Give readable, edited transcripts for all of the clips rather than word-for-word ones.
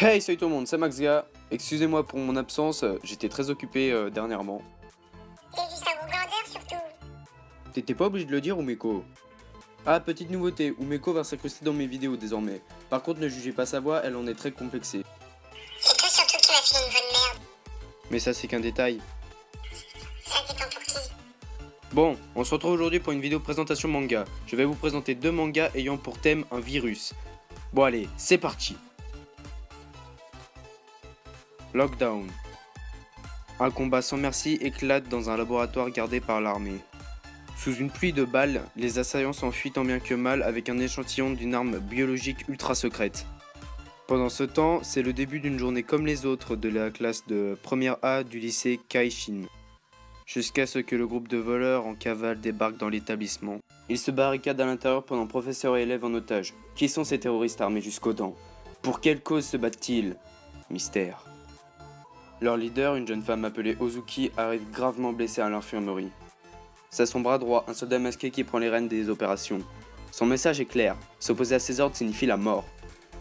Hey, salut tout le monde, c'est Maxga. Excusez-moi pour mon absence, j'étais très occupé dernièrement. J'ai vu sa grandeur surtout. T'étais pas obligé de le dire, Umeko. Ah, petite nouveauté, Umeko va s'incruster dans mes vidéos désormais. Par contre, ne jugez pas sa voix, elle en est très complexée. C'est toi surtout qui m'as fait une bonne merde. Mais ça, c'est qu'un détail. Ça dépend pour qui. Bon, on se retrouve aujourd'hui pour une vidéo présentation manga. Je vais vous présenter deux mangas ayant pour thème un virus. Bon allez, c'est parti. Lockdown. Un combat sans merci éclate dans un laboratoire gardé par l'armée. Sous une pluie de balles, les assaillants s'enfuient tant bien que mal avec un échantillon d'une arme biologique ultra secrète. Pendant ce temps, c'est le début d'une journée comme les autres de la classe de première A du lycée Kaishin. Jusqu'à ce que le groupe de voleurs en cavale débarque dans l'établissement. Ils se barricadent à l'intérieur pendant professeurs et élèves en otage. Qui sont ces terroristes armés jusqu'aux dents? Pour quelle cause se battent-ils? Mystère. Leur leader, une jeune femme appelée Ozuki, arrive gravement blessée à l'infirmerie. C'est son bras droit, un soldat masqué qui prend les rênes des opérations. Son message est clair, s'opposer à ses ordres signifie la mort.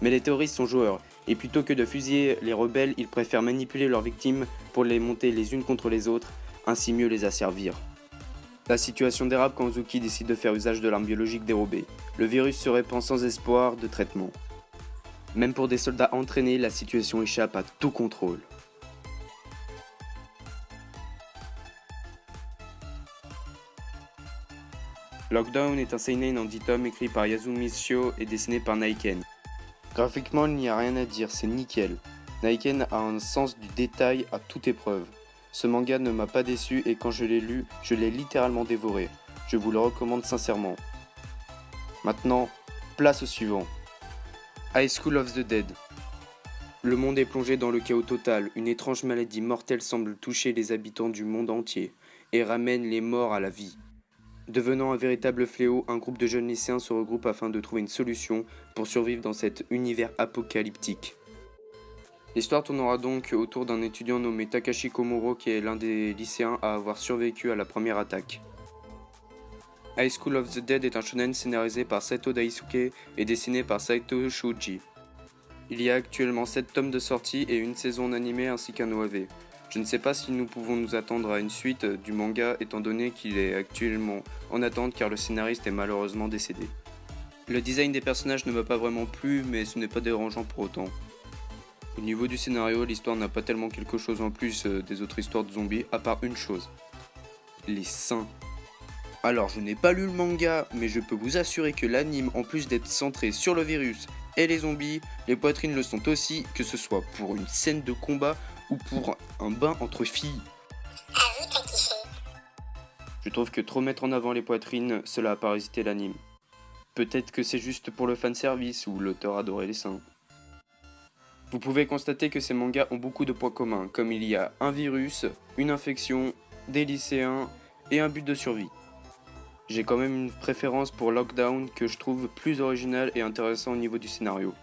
Mais les terroristes sont joueurs, et plutôt que de fusiller les rebelles, ils préfèrent manipuler leurs victimes pour les monter les unes contre les autres, ainsi mieux les asservir. La situation dérape quand Ozuki décide de faire usage de l'arme biologique dérobée. Le virus se répand sans espoir de traitement. Même pour des soldats entraînés, la situation échappe à tout contrôle. Lockdown est un seinen en 10 tomes écrit par Yasumi Shio et dessiné par Naiken. Graphiquement, il n'y a rien à dire, c'est nickel. Naiken a un sens du détail à toute épreuve. Ce manga ne m'a pas déçu et quand je l'ai lu, je l'ai littéralement dévoré. Je vous le recommande sincèrement. Maintenant, place au suivant. High School of the Dead. Le monde est plongé dans le chaos total. Une étrange maladie mortelle semble toucher les habitants du monde entier et ramène les morts à la vie. Devenant un véritable fléau, un groupe de jeunes lycéens se regroupe afin de trouver une solution pour survivre dans cet univers apocalyptique. L'histoire tournera donc autour d'un étudiant nommé Takashi Komuro qui est l'un des lycéens à avoir survécu à la première attaque. High School of the Dead est un shonen scénarisé par Saito Daisuke et dessiné par Saito Shuji. Il y a actuellement 7 tomes de sortie et une saison en animé ainsi qu'un OAV. Je ne sais pas si nous pouvons nous attendre à une suite du manga étant donné qu'il est actuellement en attente car le scénariste est malheureusement décédé. Le design des personnages ne m'a pas vraiment plu mais ce n'est pas dérangeant pour autant. Au niveau du scénario, l'histoire n'a pas tellement quelque chose en plus des autres histoires de zombies à part une chose. Les seins. Alors je n'ai pas lu le manga mais je peux vous assurer que l'anime en plus d'être centré sur le virus et les zombies, les poitrines le sont aussi que ce soit pour une scène de combat ou pour un bain entre filles. Avoue, t'as kiffé. Je trouve que trop mettre en avant les poitrines, cela a parasité l'anime. Peut-être que c'est juste pour le fanservice ou l'auteur adorait les seins. Vous pouvez constater que ces mangas ont beaucoup de points communs, comme il y a un virus, une infection, des lycéens et un but de survie. J'ai quand même une préférence pour Lockdown que je trouve plus original et intéressant au niveau du scénario.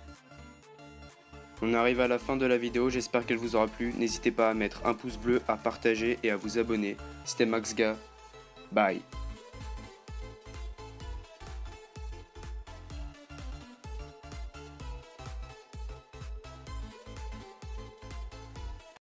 On arrive à la fin de la vidéo, j'espère qu'elle vous aura plu. N'hésitez pas à mettre un pouce bleu, à partager et à vous abonner. C'était Maxga. Bye.